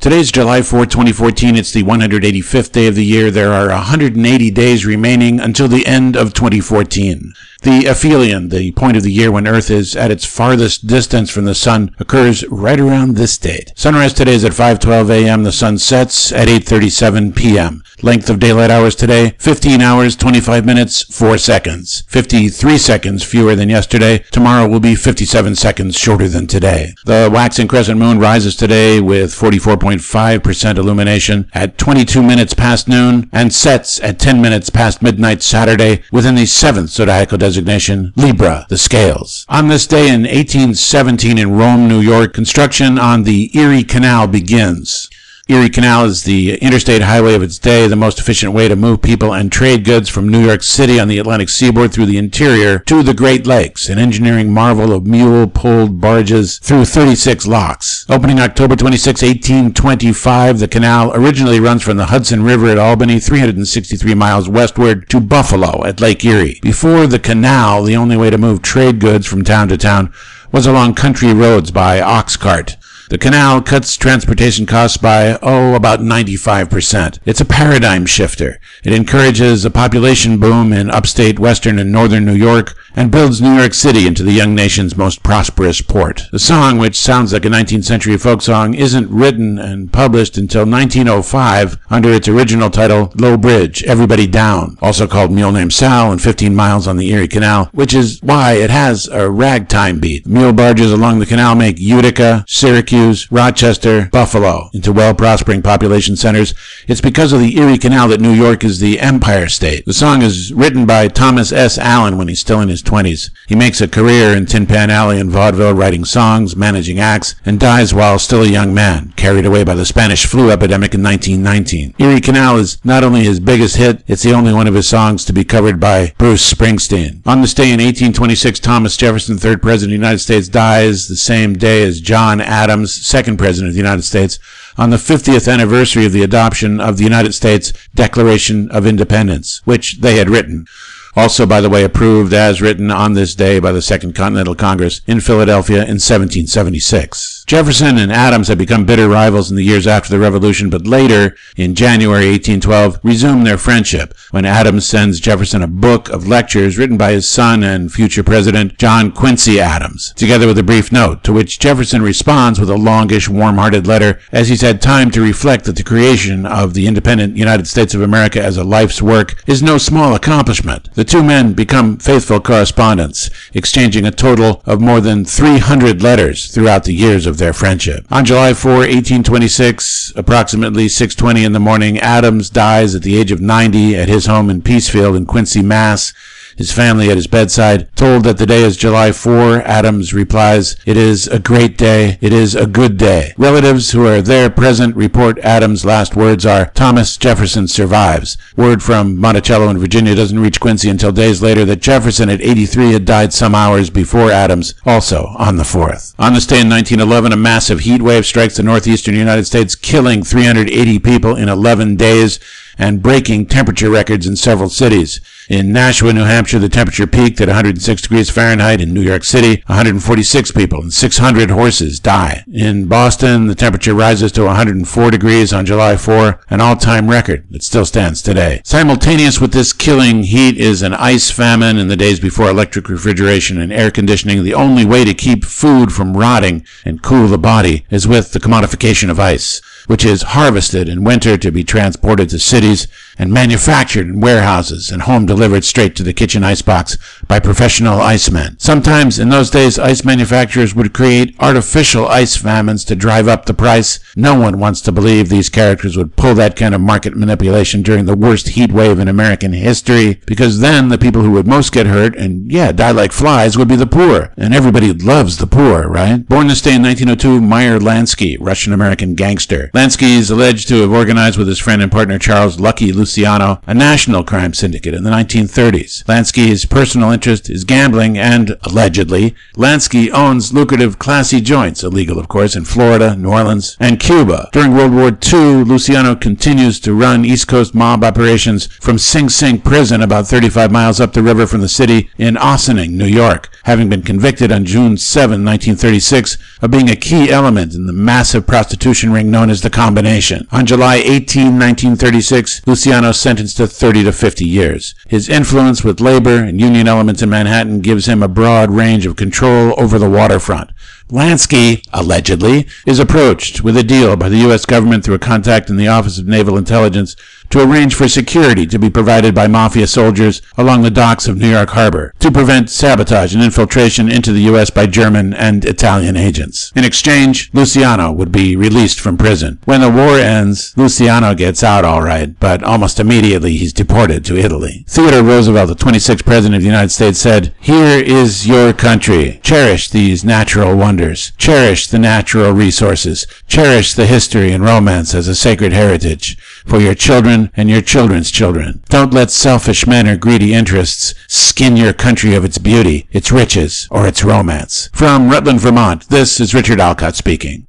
Today's July 4, 2014. It's the 185th day of the year. There are 180 days remaining until the end of 2014. The aphelion, the point of the year when Earth is at its farthest distance from the sun, occurs right around this date. Sunrise today is at 5:12 a.m. The sun sets at 8:37 p.m. Length of daylight hours today, 15 hours, 25 minutes, 4 seconds. 53 seconds fewer than yesterday. Tomorrow will be 57 seconds shorter than today. The waxing crescent moon rises today with 44.5% illumination at 22 minutes past noon and sets at 10 minutes past midnight Saturday within the 7th zodiacal designation, Libra, the scales. On this day in 1817 in Rome, New York, construction on the Erie Canal begins. Erie Canal is the interstate highway of its day, the most efficient way to move people and trade goods from New York City on the Atlantic seaboard through the interior to the Great Lakes, an engineering marvel of mule-pulled barges through 36 locks. Opening October 26, 1825, the canal originally runs from the Hudson River at Albany, 363 miles westward, to Buffalo at Lake Erie. Before the canal, the only way to move trade goods from town to town was along country roads by ox cart. The canal cuts transportation costs by, about 95%. It's a paradigm shifter. It encourages a population boom in upstate, western, and northern New York and builds New York City into the young nation's most prosperous port. The song, which sounds like a 19th century folk song, isn't written and published until 1905 under its original title, Low Bridge, Everybody Down, also called Mule Named Sal and 15 Miles on the Erie Canal, which is why it has a ragtime beat. Mule barges along the canal make Utica, Syracuse, Rochester, Buffalo into well-prospering population centers. It's because of the Erie Canal that New York is the Empire State. The song is written by Thomas S. Allen when he's still in his 20s. He makes a career in Tin Pan Alley and vaudeville, writing songs, managing acts, and dies while still a young man, carried away by the Spanish flu epidemic in 1919. Erie Canal is not only his biggest hit, it's the only one of his songs to be covered by Bruce Springsteen. On this day in 1826, Thomas Jefferson, third president of the United States, dies the same day as John Adams, second president of the United States, on the 50th anniversary of the adoption of the United States Declaration of Independence, which they had written. Also, by the way, approved as written on this day by the Second Continental Congress in Philadelphia in 1776. Jefferson and Adams had become bitter rivals in the years after the Revolution, but later, in January 1812, resumed their friendship when Adams sends Jefferson a book of lectures written by his son and future president, John Quincy Adams, together with a brief note, to which Jefferson responds with a longish, warm-hearted letter, as he's had time to reflect that the creation of the independent United States of America as a life's work is no small accomplishment. The two men become faithful correspondents, exchanging a total of more than 300 letters throughout the years of their friendship. On July 4, 1826, approximately 6:20 in the morning, Adams dies at the age of 90 at his home in Peacefield in Quincy, Mass. His family at his bedside. Told that the day is July 4, Adams replies, "It is a great day. It is a good day." Relatives who are there present report Adams' last words are, "Thomas Jefferson survives." Word from Monticello in Virginia doesn't reach Quincy until days later that Jefferson at 83 had died some hours before Adams, also on the 4th. On this day in 1911, a massive heat wave strikes the northeastern United States, killing 380 people in 11 days and breaking temperature records in several cities. In Nashua, New Hampshire, the temperature peaked at 106 degrees Fahrenheit. In New York City, 146 people and 600 horses die. In Boston, the temperature rises to 104 degrees on July 4, an all-time record that still stands today. Simultaneous with this killing heat is an ice famine. In the days before electric refrigeration and air conditioning, the only way to keep food from rotting and cool the body is with the commodification of ice, which is harvested in winter to be transported to cities and manufactured in warehouses and home delivered straight to the kitchen icebox by professional icemen. Sometimes in those days, ice manufacturers would create artificial ice famines to drive up the price. No one wants to believe these characters would pull that kind of market manipulation during the worst heat wave in American history, because then the people who would most get hurt and, die like flies would be the poor. And everybody loves the poor, right? Born this day in 1902, Meyer Lansky, Russian-American gangster. Lansky is alleged to have organized with his friend and partner Charles Lucky Luciano a national crime syndicate in the 1930s. Lansky's personal interest is gambling, and, allegedly, Lansky owns lucrative classy joints, illegal of course, in Florida, New Orleans, and Cuba. During World War II, Luciano continues to run East Coast mob operations from Sing Sing prison about 35 miles up the river from the city in Ossining, New York, having been convicted on June 7, 1936, of being a key element in the massive prostitution ring known as the combination. On July 18, 1936, Luciano sentenced to 30 to 50 years. His influence with labor and union elements in Manhattan gives him a broad range of control over the waterfront. Lansky, allegedly, is approached with a deal by the U.S. government through a contact in the Office of Naval Intelligence to arrange for security to be provided by mafia soldiers along the docks of New York Harbor to prevent sabotage and infiltration into the U.S. by German and Italian agents. In exchange, Luciano would be released from prison. When the war ends, Luciano gets out all right, but almost immediately he's deported to Italy. Theodore Roosevelt, the 26th President of the United States, said, "Here is your country. Cherish these natural wonders. Cherish the natural resources. Cherish the history and romance as a sacred heritage for your children and your children's children. Don't let selfish men or greedy interests skin your country of its beauty, its riches, or its romance." From Rutland, Vermont, this is Richard Alcott speaking.